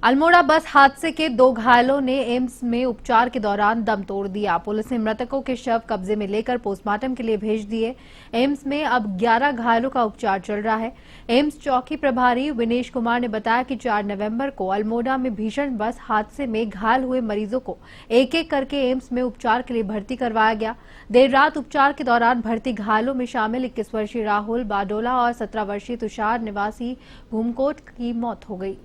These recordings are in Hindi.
अल्मोड़ा बस हादसे के 2 घायलों ने एम्स में उपचार के दौरान दम तोड़ दिया। पुलिस ने मृतकों के शव कब्जे में लेकर पोस्टमार्टम के लिए भेज दिए। एम्स में अब 11 घायलों का उपचार चल रहा है। एम्स चौकी प्रभारी विनेश कुमार ने बताया कि 4 नवंबर को अल्मोड़ा में भीषण बस हादसे में घायल हुए मरीजों को एक एक करके एम्स में उपचार के लिए भर्ती करवाया गया। देर रात उपचार के दौरान भर्ती घायलों में शामिल 21 वर्षीय राहुल बाडोला और 17 वर्षीय तुषार निवासी घूमकोट की मौत हो गई।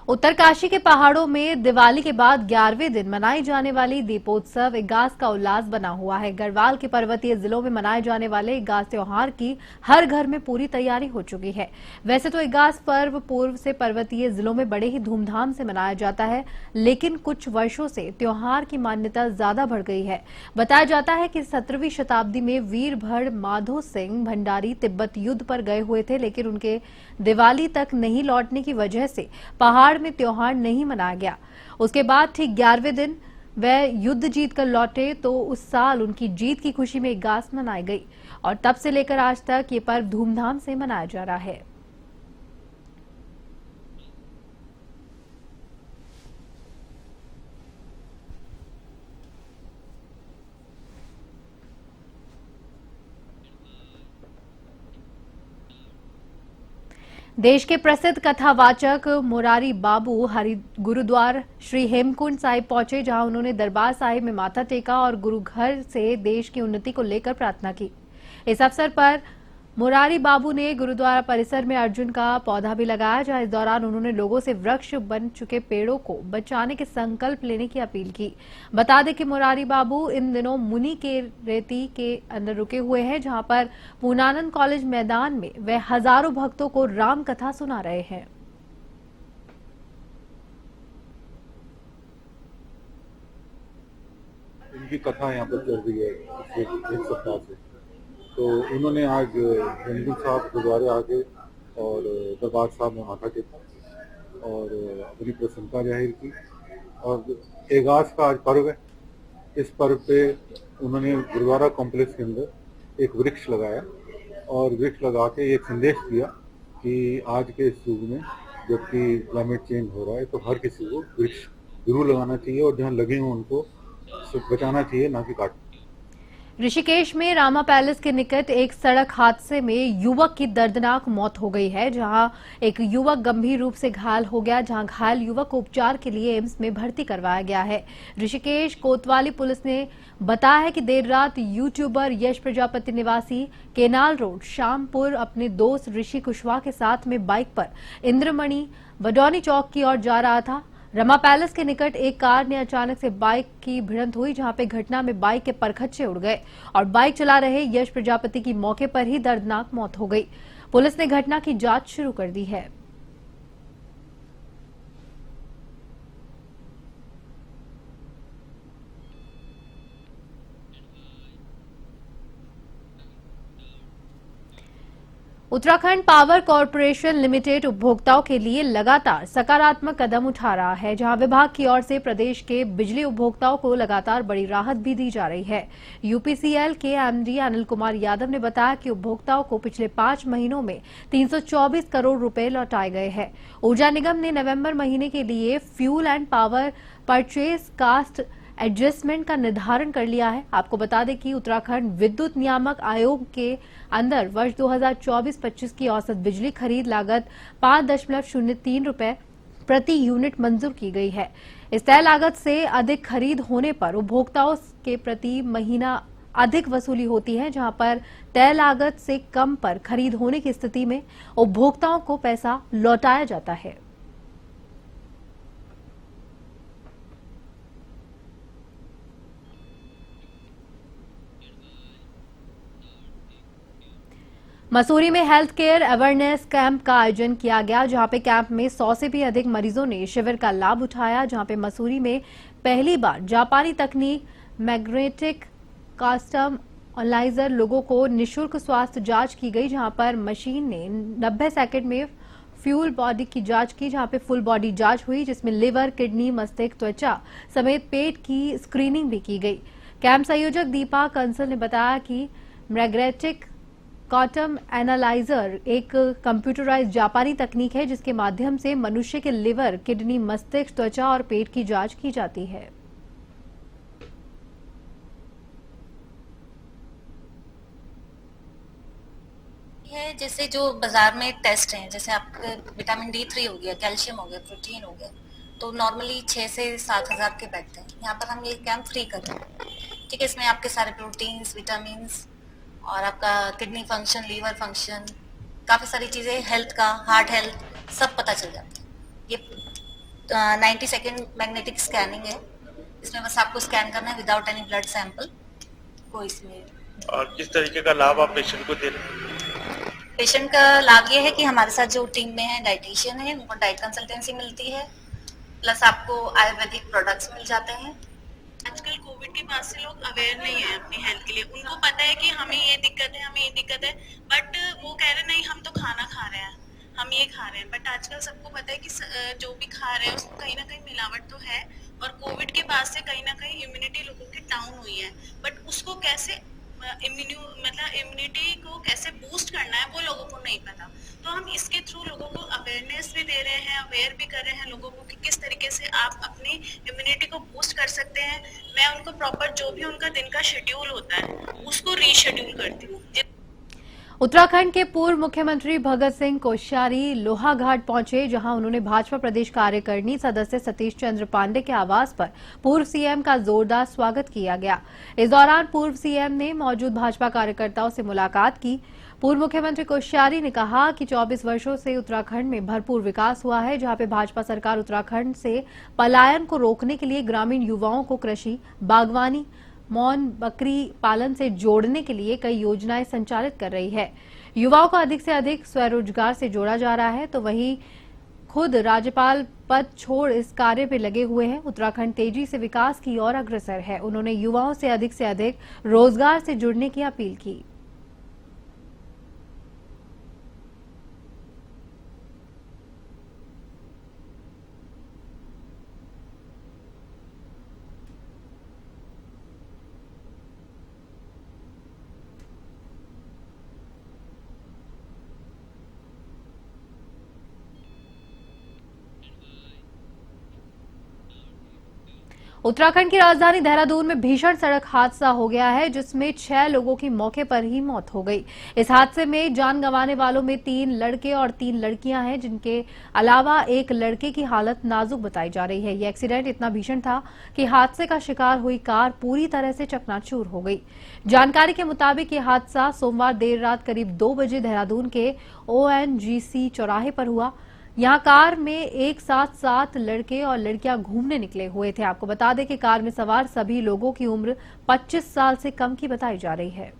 उत्तरकाशी के पहाड़ों में दिवाली के बाद 11वें दिन मनाई जाने वाली दीपोत्सव इगास का उल्लास बना हुआ है। गढ़वाल के पर्वतीय जिलों में मनाए जाने वाले इगास त्योहार की हर घर में पूरी तैयारी हो चुकी है। वैसे तो इगास पर्व पूर्व से पर्वतीय जिलों में बड़े ही धूमधाम से मनाया जाता है, लेकिन कुछ वर्षों से त्योहार की मान्यता ज्यादा बढ़ गई है। बताया जाता है कि 17वीं शताब्दी में वीरभद्र माधो सिंह भंडारी तिब्बत युद्ध पर गए हुए थे, लेकिन उनके दिवाली तक नहीं लौटने की वजह से पहाड़ में त्योहार नहीं मनाया गया। उसके बाद ठीक 11वें दिन वह युद्ध जीत कर लौटे तो उस साल उनकी जीत की खुशी में इगास मनाई गई और तब से लेकर आज तक ये पर्व धूमधाम से मनाया जा रहा है। देश के प्रसिद्ध कथावाचक मुरारी बाबू हरि गुरुद्वार श्री हेमकुंड साहिब पहुंचे, जहां उन्होंने दरबार साहिब में माथा टेका और गुरु घर से देश की उन्नति को लेकर प्रार्थना की। इस अवसर पर मुरारी बाबू ने गुरुद्वारा परिसर में अर्जुन का पौधा भी लगाया, जहां इस दौरान उन्होंने लोगों से वृक्ष बन चुके पेड़ों को बचाने के संकल्प लेने की अपील की। बता दें कि मुरारी बाबू इन दिनों मुनि के रेती के अंदर रुके हुए हैं, जहां पर पूर्णानंद कॉलेज मैदान में वे हजारों भक्तों को राम कथा सुना रहे हैं। इनकी कथा यहाँ पर चल रही है एक सप्ताह से। तो उन्होंने आज हेमकुंड साहब गुरुद्वारे आके और दरबार साहब में माथा टेका और अपनी प्रसन्नता जाहिर की। और इगास का आज पर्व है। इस पर्व पे उन्होंने गुरुद्वारा कॉम्प्लेक्स के अंदर एक वृक्ष लगाया और वृक्ष लगा के एक संदेश दिया कि आज के इस युग में जबकि क्लाइमेट चेंज हो रहा है तो हर किसी को वृक्ष जरूर लगाना चाहिए और जहाँ लगे हों उनको बचाना चाहिए, ना कि काटना। ऋषिकेश में रामा पैलेस के निकट एक सड़क हादसे में युवक की दर्दनाक मौत हो गई है, जहां एक युवक गंभीर रूप से घायल हो गया, जहां घायल युवक को उपचार के लिए एम्स में भर्ती करवाया गया है। ऋषिकेश कोतवाली पुलिस ने बताया है कि देर रात यूट्यूबर यश प्रजापति निवासी केनाल रोड शामपुर अपने दोस्त ऋषि कुशवाहा के साथ में बाइक पर इंद्रमणि बडौनी चौक की ओर जा रहा था। रमा पैलेस के निकट एक कार ने अचानक से बाइक की भिड़ंत हुई, जहां पे घटना में बाइक के परखच्चे उड़ गए और बाइक चला रहे यश प्रजापति की मौके पर ही दर्दनाक मौत हो गई। पुलिस ने घटना की जांच शुरू कर दी है। उत्तराखंड पावर कॉर्पोरेशन लिमिटेड उपभोक्ताओं के लिए लगातार सकारात्मक कदम उठा रहा है, जहां विभाग की ओर से प्रदेश के बिजली उपभोक्ताओं को लगातार बड़ी राहत भी दी जा रही है। यूपीसीएल के एमडी अनिल कुमार यादव ने बताया कि उपभोक्ताओं को पिछले 5 महीनों में 324 करोड़ रुपए लौटाए गए हैं। ऊर्जा निगम ने नवंबर महीने के लिए fuel and power purchase cost adjustment का निर्धारण कर लिया है। आपको बता दें कि उत्तराखंड विद्युत नियामक आयोग के अंदर वर्ष 2024-25 की औसत बिजली खरीद लागत 5.03 रुपए प्रति यूनिट मंजूर की गई है। इस तय लागत से अधिक खरीद होने पर उपभोक्ताओं के प्रति महीना अधिक वसूली होती है, जहां पर तय लागत से कम पर खरीद होने की स्थिति में उपभोक्ताओं को पैसा लौटाया जाता है। मसूरी में हेल्थ केयर अवेयरनेस कैंप का आयोजन किया गया, जहां पे कैंप में 100 से भी अधिक मरीजों ने शिविर का लाभ उठाया, जहां पे मसूरी में पहली बार जापानी तकनीक मैग्नेटिक कस्टम एनालाइजर लोगों को निशुल्क स्वास्थ्य जांच की गई, जहां पर मशीन ने 90 सेकंड में फ्यूल बॉडी की जांच की, जहां पे फुल बॉडी जांच हुई, जिसमें लिवर, किडनी, मस्तिष्क, त्वचा समेत पेट की स्क्रीनिंग भी की गई। कैंप संयोजक दीपा कंसल ने बताया कि मैग्नेटिक कस्टम एनालाइजर एक कंप्यूटराइज्ड जापानी तकनीक है, जिसके माध्यम से मनुष्य के लिवर, किडनी, मस्तिष्क, त्वचा और पेट की जांच की जाती है। है जैसे जो बाजार में टेस्ट हैं, जैसे आपका विटामिन D3 हो गया, कैल्शियम हो गया, प्रोटीन हो गया, तो नॉर्मली 6 से 7,000 के बैठते हैं। यहाँ पर हम ये कैंप फ्री कर रहे हैं। ठीक है, इसमें आपके सारे प्रोटीन्स, विटामिन्स और आपका किडनी फंक्शन, लीवर फंक्शन, काफ़ी सारी चीज़ें, हेल्थ का, हार्ट हेल्थ सब पता चल जाता है। ये 90 सेकेंड मैग्नेटिक स्कैनिंग है, इसमें बस आपको स्कैन करना है विदाउट एनी ब्लड सैंपल कोई इसमें। और किस तरीके का लाभ आप पेशेंट को दे रहे हैं? पेशेंट का लाभ ये है कि हमारे साथ जो टीम में है डाइटिशियन है, उनको डाइट कंसल्टेंसी मिलती है, प्लस आपको आयुर्वेदिक प्रोडक्ट्स मिल जाते हैं। आजकल कोविड के बाद से लोग अवेयर नहीं है अपनी हेल्थ के लिए। उनको पता है कि हमें ये दिक्कत है, हमें ये दिक्कत है, बट वो कह रहे नहीं हम तो खाना खा रहे हैं, हम ये खा रहे हैं। बट आजकल सबको पता है कि जो भी खा रहे हैं उसमें कहीं ना कहीं मिलावट तो है, और कोविड के बाद से कहीं ना कहीं इम्यूनिटी लोगों की डाउन हुई है। बट उसको कैसे इम्यूनिटी को कैसे बूस्ट करना है वो लोगों को नहीं पता। तो हम इसके थ्रू लोगों को अवेयरनेस भी दे रहे हैं, अवेयर भी कर रहे हैं लोगों को कि किस तरीके से आप अपनी इम्यूनिटी को बूस्ट कर सकते हैं। मैं उनको प्रॉपर जो भी उनका दिन का शेड्यूल होता है उसको रीशेड्यूल करती हूँ। उत्तराखंड के पूर्व मुख्यमंत्री भगत सिंह कोश्यारी लोहाघाट पहुंचे, जहां उन्होंने भाजपा प्रदेश कार्यकारिणी सदस्य सतीश चंद्र पांडे के आवास पर पूर्व सीएम का जोरदार स्वागत किया गया। इस दौरान पूर्व सीएम ने मौजूद भाजपा कार्यकर्ताओं से मुलाकात की। पूर्व मुख्यमंत्री कोश्यारी ने कहा कि 24 वर्षों से उत्तराखंड में भरपूर विकास हुआ है, जहां पे भाजपा सरकार उत्तराखंड से पलायन को रोकने के लिए ग्रामीण युवाओं को कृषि, बागवानी, मौन बकरी पालन से जोड़ने के लिए कई योजनाएं संचालित कर रही है। युवाओं को अधिक से अधिक स्वरोजगार से जोड़ा जा रहा है, तो वहीं खुद राज्यपाल पद छोड़ इस कार्य पे लगे हुए हैं। उत्तराखंड तेजी से विकास की ओर अग्रसर है। उन्होंने युवाओं से अधिक रोजगार से जुड़ने की अपील की। उत्तराखंड की राजधानी देहरादून में भीषण सड़क हादसा हो गया है, जिसमें 6 लोगों की मौके पर ही मौत हो गई। इस हादसे में जान गंवाने वालों में 3 लड़के और 3 लड़कियां हैं, जिनके अलावा एक लड़के की हालत नाजुक बताई जा रही है। यह एक्सीडेंट इतना भीषण था कि हादसे का शिकार हुई कार पूरी तरह से चकनाचूर हो गई। जानकारी के मुताबिक यह हादसा सोमवार देर रात करीब 2 बजे देहरादून के ONGC चौराहे पर हुआ। यहां कार में एक साथ 7 लड़के और लड़कियां घूमने निकले हुए थे। आपको बता दें कि कार में सवार सभी लोगों की उम्र 25 साल से कम की बताई जा रही है।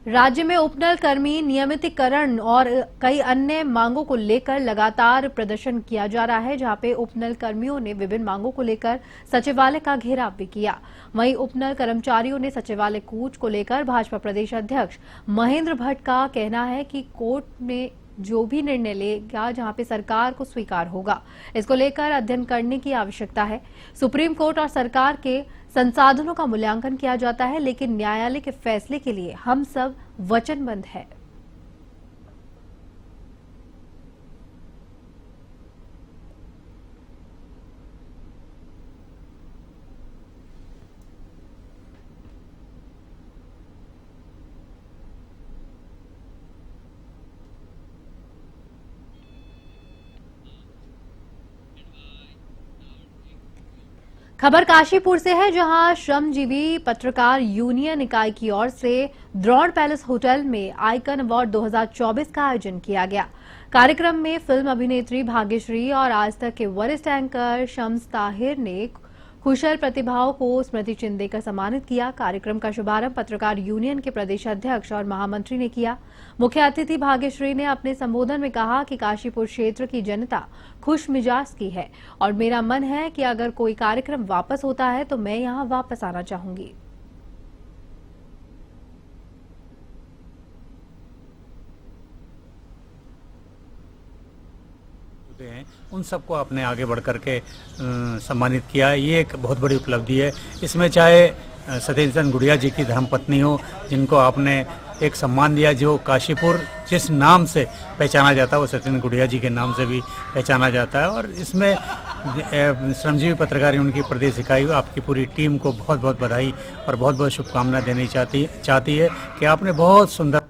राज्य में उपनल कर्मी नियमितीकरण और कई अन्य मांगों को लेकर लगातार प्रदर्शन किया जा रहा है, जहां पे उपनल कर्मियों ने विभिन्न मांगों को लेकर सचिवालय का घेराव भी किया। वहीं उपनल कर्मचारियों ने सचिवालय कूच को लेकर भाजपा प्रदेश अध्यक्ष महेंद्र भट्ट का कहना है कि कोर्ट में जो भी निर्णय लेगा, जहां पे सरकार को स्वीकार होगा, इसको लेकर अध्ययन करने की आवश्यकता है। सुप्रीम कोर्ट और सरकार के संसाधनों का मूल्यांकन किया जाता है, लेकिन न्यायालय के फैसले के लिए हम सब वचनबद्ध हैं। खबर काशीपुर से है, जहां श्रमजीवी पत्रकार यूनियन इकाई की ओर से द्रोण पैलेस होटल में आइकन अवार्ड 2024 का आयोजन किया गया। कार्यक्रम में फिल्म अभिनेत्री भाग्यश्री और आज तक के वरिष्ठ एंकर शम्स ताहिर ने कुशल प्रतिभाओं को स्मृति चिन्ह देकर सम्मानित किया। कार्यक्रम का शुभारंभ पत्रकार यूनियन के प्रदेश अध्यक्ष और महामंत्री ने किया। मुख्य अतिथि भाग्यश्री ने अपने संबोधन में कहा कि काशीपुर क्षेत्र की जनता खुश मिजाज की है और मेरा मन है कि अगर कोई कार्यक्रम वापस होता है तो मैं यहां वापस आना चाहूंगी। हैं उन सबको आपने आगे बढ़ करके सम्मानित किया। ये एक बहुत बड़ी उपलब्धि है। इसमें चाहे सत्येंद्र चंद्र गुड़िया जी की धर्मपत्नी हो, जिनको आपने एक सम्मान दिया, जो काशीपुर जिस नाम से पहचाना जाता है वो सत्येंद्र गुड़िया जी के नाम से भी पहचाना जाता है। और इसमें श्रमजीवी पत्रकार उनकी प्रदेश इकाई आपकी पूरी टीम को बहुत बहुत बधाई और बहुत बहुत शुभकामनाएं देनी चाहती है कि आपने बहुत सुंदर।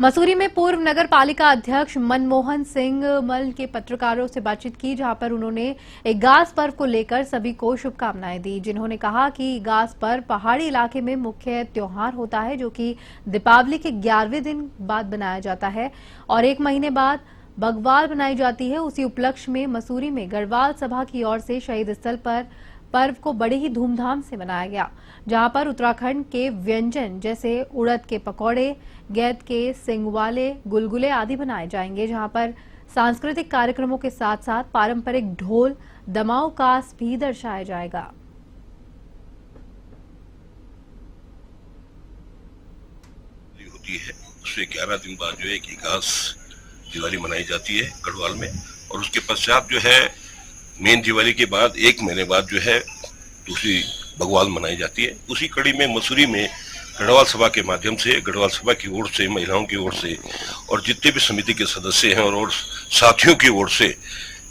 मसूरी में पूर्व नगर पालिका अध्यक्ष मनमोहन सिंह मल के पत्रकारों से बातचीत की, जहां पर उन्होंने एक गास पर्व को लेकर सभी को शुभकामनाएं दी, जिन्होंने कहा कि गास पर्व पहाड़ी इलाके में मुख्य त्योहार होता है, जो कि दीपावली के 11वें दिन बाद मनाया जाता है और 1 महीने बाद बग्वाल बनाई जाती है। उसी उपलक्ष्य में मसूरी में गढ़वाल सभा की ओर से शहीद स्थल पर पर्व को बड़े ही धूमधाम से मनाया गया, जहां पर उत्तराखंड के व्यंजन जैसे उड़द के पकौड़े, गैद के सिंगवाले, गुलगुले आदि बनाए जाएंगे, जहां पर सांस्कृतिक कार्यक्रमों के साथ साथ पारंपरिक ढोल दमाऊ कास भी दर्शाया जाएगा। होती है उससे 11 दिन बाद जो है कि घास दिवाली मनाई जाती है गढ़वाल में, और उसके पश्चात जो है मेन दिवाली के बाद 1 महीने बाद जो है दूसरी बग्वाल मनाई जाती है। उसी कड़ी में मसूरी में गढ़वाल सभा के माध्यम से, गढ़वाल सभा की ओर से, महिलाओं की ओर से और जितने भी समिति के सदस्य हैं और साथियों की ओर से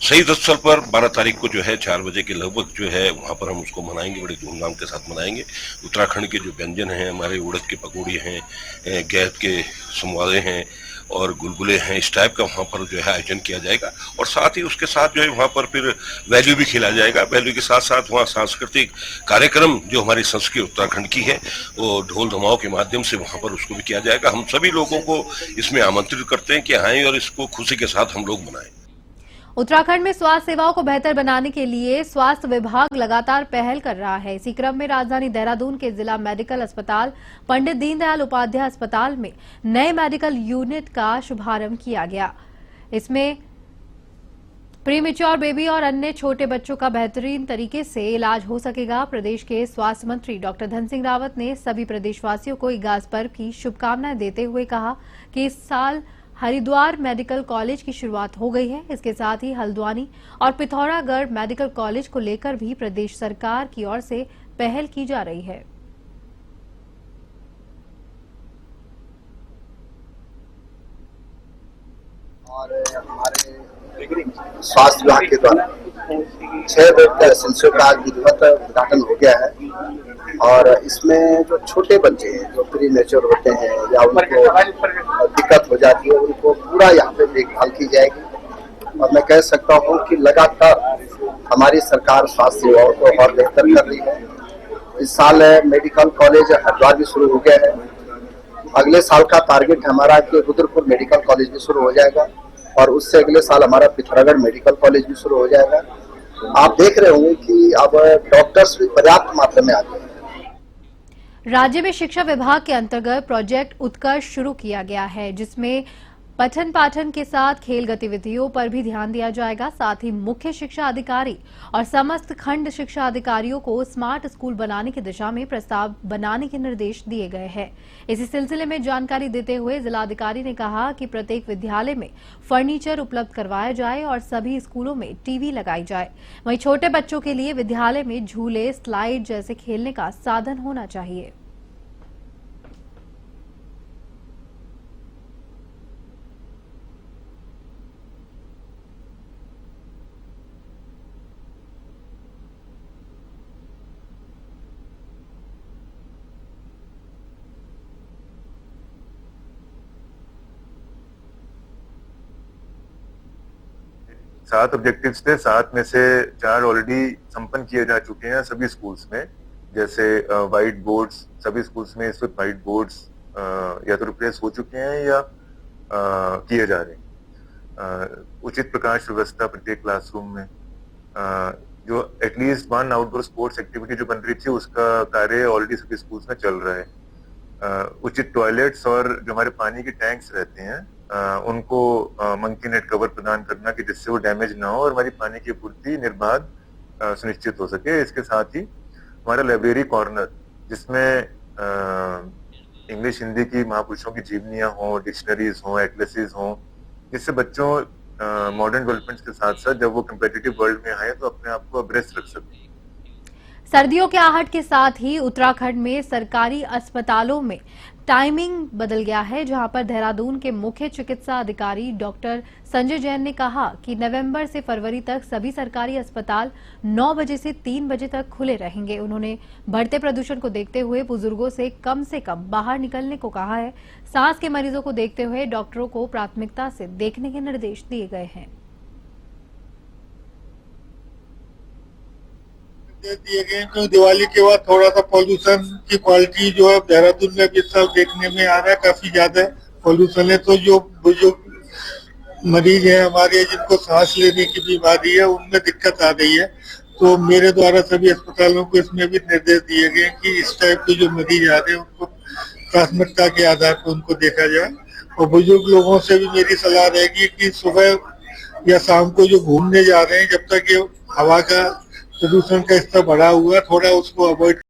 शहीद स्थल पर 12 तारीख को जो है 4 बजे के लगभग जो है वहां पर हम उसको मनाएंगे, बड़े धूमधाम के साथ मनाएंगे। उत्तराखंड के जो व्यंजन हैं, हमारे उड़द के पकौड़ी हैं, गैद के समवाले हैं और गुलगुले हैं, इस टाइप का वहाँ पर जो है आयोजन किया जाएगा। और साथ ही उसके साथ जो है वहाँ पर फिर वैल्यू भी खिलाया जाएगा। वैल्यू के साथ साथ वहाँ सांस्कृतिक कार्यक्रम जो हमारी संस्कृति उत्तराखंड की है वो ढोल धमाओं के माध्यम से वहाँ पर उसको भी किया जाएगा। हम सभी लोगों को इसमें आमंत्रित करते हैं कि आएं और इसको खुशी के साथ हम लोग मनाएं। उत्तराखंड में स्वास्थ्य सेवाओं को बेहतर बनाने के लिए स्वास्थ्य विभाग लगातार पहल कर रहा है। इसी क्रम में राजधानी देहरादून के जिला मेडिकल अस्पताल पंडित दीनदयाल उपाध्याय अस्पताल में नए मेडिकल यूनिट का शुभारंभ किया गया। इसमें प्रीमेच्योर बेबी और अन्य छोटे बच्चों का बेहतरीन तरीके से इलाज हो सकेगा। प्रदेश के स्वास्थ्य मंत्री डॉक्टर धन सिंह रावत ने सभी प्रदेशवासियों को गास पर्व की शुभकामनाएं देते हुए कहा कि इस साल हरिद्वार मेडिकल कॉलेज की शुरुआत हो गई है। इसके साथ ही हल्द्वानी और पिथौरागढ़ मेडिकल कॉलेज को लेकर भी प्रदेश सरकार की ओर से पहल की जा रही है। और हमारे स्वास्थ्य विभाग के द्वारा 6 बेड का एसएनसीओ का विधिवत उद्घाटन हो गया है और इसमें जो छोटे बच्चे हैं जो प्री मेच्योर होते हैं या उनको दिक्कत हो जाती है उनको पूरा यहाँ पे देखभाल की जाएगी। और मैं कह सकता हूँ कि लगातार हमारी सरकार स्वास्थ्य सेवाओं को और बेहतर कर रही है। इस साल मेडिकल कॉलेज हरिद्वार भी शुरू हो गया है। अगले साल का टारगेट हमारा कि रुद्रपुर मेडिकल कॉलेज भी शुरू हो जाएगा और उससे अगले साल हमारा पिथौरागढ़ मेडिकल कॉलेज भी शुरू हो जाएगा। आप देख रहे होंगे कि अब डॉक्टर्स भी पर्याप्त मात्रा में आ गए हैं। राज्य में शिक्षा विभाग के अंतर्गत प्रोजेक्ट उत्कर्ष शुरू किया गया है, जिसमें पठन पाठन के साथ खेल गतिविधियों पर भी ध्यान दिया जाएगा। साथ ही मुख्य शिक्षा अधिकारी और समस्त खंड शिक्षा अधिकारियों को स्मार्ट स्कूल बनाने की दिशा में प्रस्ताव बनाने के निर्देश दिए गए हैं। इसी सिलसिले में जानकारी देते हुए जिलाधिकारी ने कहा कि प्रत्येक विद्यालय में फर्नीचर उपलब्ध करवाया जाए और सभी स्कूलों में टीवी लगाई जाए। वहीं छोटे बच्चों के लिए विद्यालय में झूले, स्लाइड जैसे खेलने का साधन होना चाहिए। सात ऑब्जेक्टिव्स थे, 7 में से 4 ऑलरेडी संपन्न किए जा चुके हैं सभी स्कूल्स में। जैसे व्हाइट बोर्ड्स, सभी स्कूल्स में इस वक्त व्हाइट बोर्ड्स या तो रिप्लेस हो चुके हैं या किए जा रहे हैं। उचित प्रकाश व्यवस्था प्रत्येक क्लासरूम में, जो at least one outdoor sports activity जो बन रही थी उसका कार्य ऑलरेडी सभी स्कूल्स में चल रहा है। उचित टॉयलेट्स और जो हमारे पानी के टैंक्स रहते हैं उनको मंकी नेट कवर प्रदान करना कि जिससे वो डैमेज ना हो और हमारी पानी की आपूर्ति निर्बाध सुनिश्चित हो सके। इसके साथ ही हमारा लाइब्रेरी कॉर्नर जिसमें इंग्लिश हिंदी की महापुरुषों की जीवनियां हों, डिक्शनरीज हों, एटलसेस हों, जिससे बच्चों मॉडर्न डेवलपमेंट्स के साथ साथ जब वो कम्पिटिटिव वर्ल्ड में आए तो अपने आप को अब्रेस्ट रख सकें। सर्दियों के आहट के साथ ही उत्तराखंड में सरकारी अस्पतालों में टाइमिंग बदल गया है, जहां पर देहरादून के मुख्य चिकित्सा अधिकारी डॉक्टर संजय जैन ने कहा कि नवंबर से फरवरी तक सभी सरकारी अस्पताल 9 बजे से 3 बजे तक खुले रहेंगे। उन्होंने बढ़ते प्रदूषण को देखते हुए बुजुर्गों से कम बाहर निकलने को कहा है। सांस के मरीजों को देखते हुए डॉक्टरों को प्राथमिकता से देखने के निर्देश दिए गए हैं। दिए गए तो दिवाली के बाद थोड़ा सा पॉल्यूशन की क्वालिटी जो है देहरादून में भी सब देखने में आ रहा है, काफी ज्यादा पॉल्यूशन है। तो जो बुजुर्ग मरीज है हमारे जिनको सांस लेने की बीमारी है उनमें दिक्कत आ रही है, तो मेरे द्वारा सभी अस्पतालों को इसमें भी निर्देश दिए गए कि इस टाइप के जो मरीज आ रहे हैं उनको प्राथमिकता के आधार पर उनको देखा जाए। और बुजुर्ग लोगों से भी मेरी सलाह रहेगी कि सुबह या शाम को जो घूमने जा रहे हैं, जब तक ये हवा का प्रदूषण का स्तर बढ़ा हुआ है, थोड़ा उसको अवॉइड